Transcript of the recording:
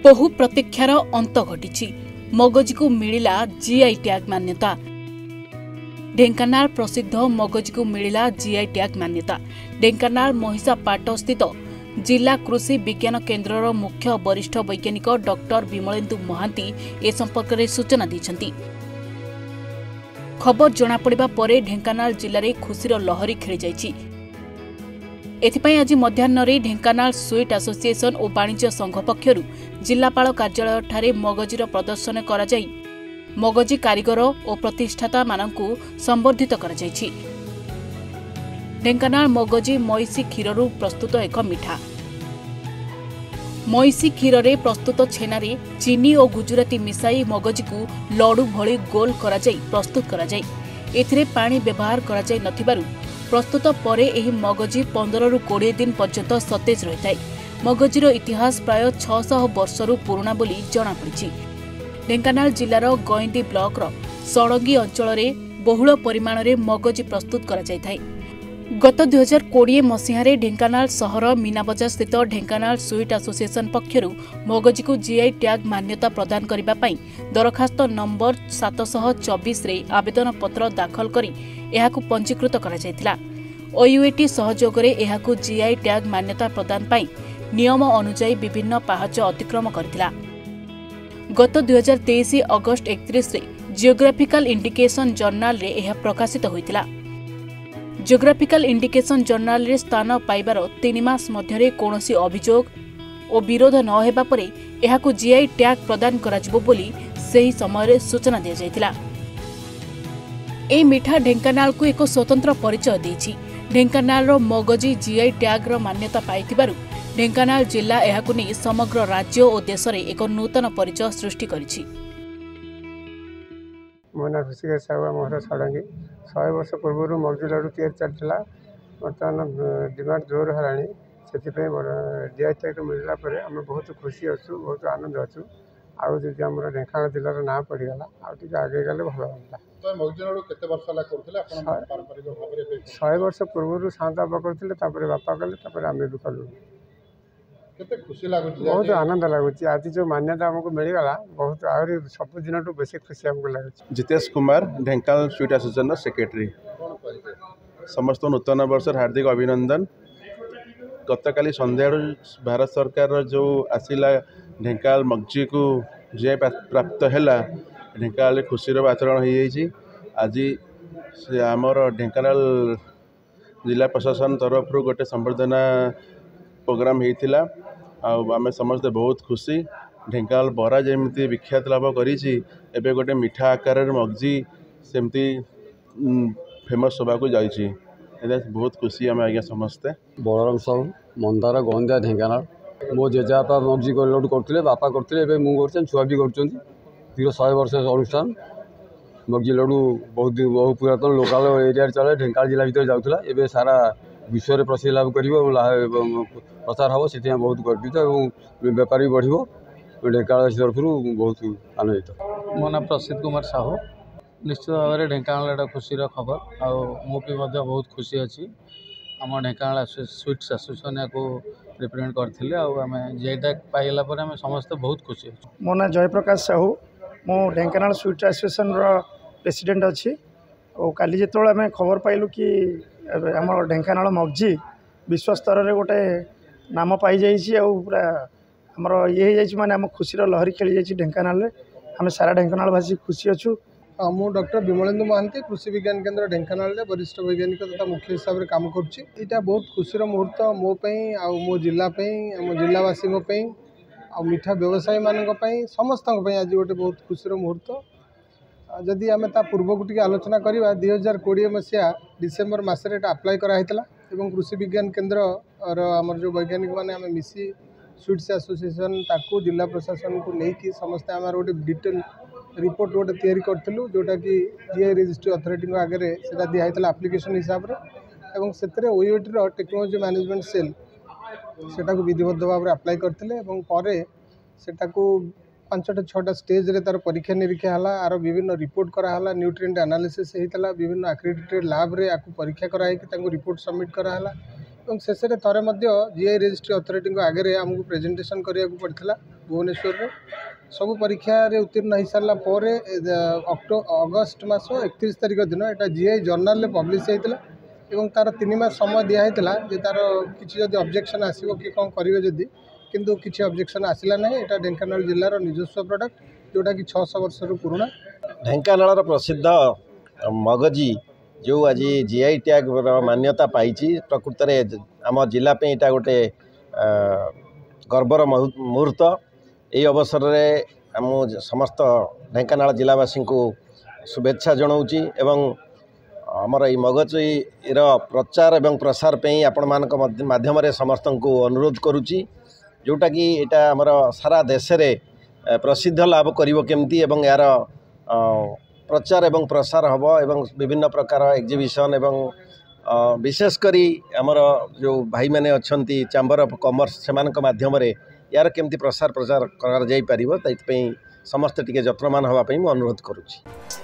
बहु प्रतीक्षार अंत घटी मगजी को मिला जीआई टैग मान्यता। ढेंकानाल प्रसिद्ध मगजी को मिला जीआई टैग मान्यता। ढेंकानाल महिषापाट स्थित जिला कृषि विज्ञान केन्द्र मुख्य वरिष्ठ वैज्ञानिक डॉक्टर विमलेन्दु महांती ए संपर्क में सूचना दी। खबर जनापड़ा पर ढेंकानाल जिले में खुशीर लहरी खेली जाइछि। एथिपाई आज मध्याह्न ढेंकानाल स्वीट एसोसिएशन और वाणिज्य संघ पक्षर जिलापाल कार्यालय ठारे मगजीर प्रदर्शन करा जाई मगजी कारीगर और प्रतिष्ठाता मानकु संबर्धित करा जाइछि। ढेंकानाल मगजी मईसी क्षीररु प्रस्तुत एक मिठा। मईसी क्षीर रे प्रस्तुत छेनारे चीनी और गुजराती मिसाई मगजी को लडू भली गोल करा जाई प्रस्तुत करा जाई। एथिरे पानी व्यवहार करा जाई नथिबारु प्रस्तुत परे एही मगजी 15 रु 20 दिन पर्यंत सतेज रही। मगजीर इतिहास प्राय 600 वर्षरु पुराणा बोली जना पड़िछि। ढेंकानाल जिलार गईंदी ब्लॉकर सड़ंगी अंचल में बहुल परिमाण में मगजी प्रस्तुत करा जायथाय। गत 2020 मसीह ढेंकानाल सहर मीनाबजार स्थित ढेंकानाल स्वीट एसोसिएशन पक्षर मगजी को जीआई टैग मान्यता प्रदान करने पाई दरखास्त नंबर 724 रे आवेदन पत्र दाखल करी एहाकु पंजीकृत करा जायथिला। ओयूएटी सहयोग रे एहाकु जीआई टैग मान्यता प्रदान पाई नियम अनुसार विभिन्न पाहाच अतिक्रम करथिला। गत 2023 अगस्ट 31 रे जियोग्राफिकल इंडिकेशन जर्नाल रे एहा प्रकाशित होइतिला। जियोग्राफिकल इंडिकेशन जर्नाल रे स्थान पाइबार 3 मास मध्यरे कोनोसी अभियोग और विरोध न हेबा परे एहाकु जीआई टैग प्रदान कराजिबो बोली सेही समय सूचना दिया जायतिला। ए मिठा ढेंकानाल को एक स्वतंत्र परिचय देछि। ढेंकानाल रो मगजी जीआई टैग रो मान्यता पाइथिबारु ढेंकानाल जिला एहाकु नै समग्र राज्य और देश रे एक नूतन परिचय सृष्टि करिछि। मोना ऋषिकेश साहू मोहर सड़ंगी 100 वर्ष पूर्व मगजी लड्डू तैयारी चलता। बर्तमान डिमांड जोर है से जीआई टैग मिलला पर आम बहुत खुशी अच्छु बहुत आनंद अच्छु। आउ जी आम ढेंकानाल जिलार ना पड़गला आगे आगे गले भल हाँ। 100 वर्ष पूर्व साता बापा करते बापा कले आम भी कलु। बहुत आनंद लगुच आज जो मान्यता आमको मिलगला बहुत आहरी सब दिन बेसी खुशी आमको लगे। Jitesh Kumar Dhenkanal sweet association secretary. समस्त नूतन वर्ष हार्दिक अभिनंदन। गतकाली संध्या भारत सरकार जो आसिला ढेंकानाल मगजी को जीआई प्राप्त है ढेंकानाल खुशीर वातावरण हो जाइए। आज आमर ढेंकानाल जिला प्रशासन तरफ गोटे संबर्धना प्रोग्राम होता। आम समस्ते बहुत खुशी। ढेंकानाल बरा जमी विख्यात लाभ करी गोटे मिठा आकार मगजी सेमती फेमस होगा जाइए। बहुत खुशी आम आज्ञा समस्ते। बलराम साहू मंदार गंजा ढेंकानाल मो जेजेबापा मगजी लड्डू करते बापा करते मुझे छुआ भी कर 100 वर्ष अनुष्ठान मगजी लड्डू बहुत पुरातन लोकाल एरिया चले ढेंकानाल जिला भर जाऊला एवं सारा विश्व में प्रसिद्ध लाभ कर प्रचार हम से बहुत गर्वित और बेपार भी बढ़ ढेंकानाल तरफ बहुत आनंदित। मो ना प्रसिद्ध कुमार साहू। निश्चित भाव में ढेंकानाल खुशीर खबर मुझे बहुत खुशी अच्छी। आम ढेंकानाल स्वीट्स एसोसिएशन या रिप्रेजेंट करते आम जीआई टैग पाइला आम समस्ते बहुत खुशी अच्छे। मो ना जयप्रकाश साहू मो ढेंकानाल स्वीट एसोसिएशन प्रेसिडेंट अच्छी। और काली जो आम खबर पाइलु कि आम ढेंकानाल मगजी विश्व स्तर में गोटे नाम पाई जाइए पूरा आमर ये हो माने आम खुशीर लहरी खेली जाइए ढेंकानाल आम सारा ढेंकानालवासी खुशी अच्छु। मु डॉक्टर विमलेन्दु महांती कृषि विज्ञान केन्द्र ढेंकानाल वरिष्ठ वैज्ञानिक तथा मुख्य हिसाब से काम करुँचा। बहुत खुशीर मुहूर्त मोपाई मो जिलापाई आम जिलावासी आ मिठा व्यवसायी मानी समस्त आज गोटे बहुत खुशीर मुहूर्त। जदि आम ता पूर्व को आलोचना करवा 2020 मसीहा डिसेम्बर मसरे अप्लाई कराइला एवं कृषि विज्ञान केन्द्र आमर जो वैज्ञानिक मैंने आम मिसी स्वीट्स एसोसिएशन ताकू जिला प्रशासन को लेकिन समस्ते आम गोटे डिटेल रिपोर्ट गोटे तैयारी करूँ जोटा कि जीआई रजिस्ट्री अथॉरिटी आगे से दिखाई एप्लिकेशन हिसाब से ओयूएटी टेक्नोलॉजी मैनेजमेंट सेल सेटा को विधिबद्ध भाव में अप्लाई करते सेटा को 5-6टा स्टेज रे तार परीक्षा निरीक्षा है आर विभिन्न रिपोर्ट कराला न्यूट्रिएंट एनालिसिस होता विभिन्न एक्रेडिटेड लैब रे आपको परीक्षा कराई रिपोर्ट सबमिट कराला और शेष में थे जीआई रजिस्ट्री अथॉरिटी आगे आमको प्रेजेंटेशन करा पड़ता भुवनेश्वर में सबू परीक्षा उत्तीर्ण हो सारा पर अगस्ट मास 31 तारिख दिन यहाँ जीआई जर्नाल पब्लिश होता और तार 3 मास समय दिखाई जे तार किसी ऑब्जेक्शन आसो कि कौन करेंगे जदि किंतु किसी ऑब्जेक्शन आसला ना यहाँ ढेंकानाल जिलार निजस्व प्रोडक्ट जोटा कि 600 वर्ष पुराना ढेंकानाल प्रसिद्ध मगजी जो आज जीआई टैग मान्यता पाई प्रकृत में आम जिलापी यहाँ गोटे गर्वर मुहूर्त यही अवसर में आम समस्त ढेंकानाल जिलावासी को शुभेच्छा जनाऊँगी एवं आमर ये मगजीर प्रचार एवं प्रसार पे आपण माध्यम समस्त को अनुरोध करुच्ची जोटा कि यहाँ आमर सारा देश में प्रसिद्ध लाभ करिवो एवं यार प्रचार एवं प्रसार हम एवं विभिन्न प्रकार एग्जिबिशन एवं विशेषकरी आमर जो भाई मैंने अच्छा चैम्बर ऑफ कॉमर्स से माध्यम यार केमती प्रसार प्रचार कर समस्त टिके जत्नमान होगापी अनुरोध करुच्ची।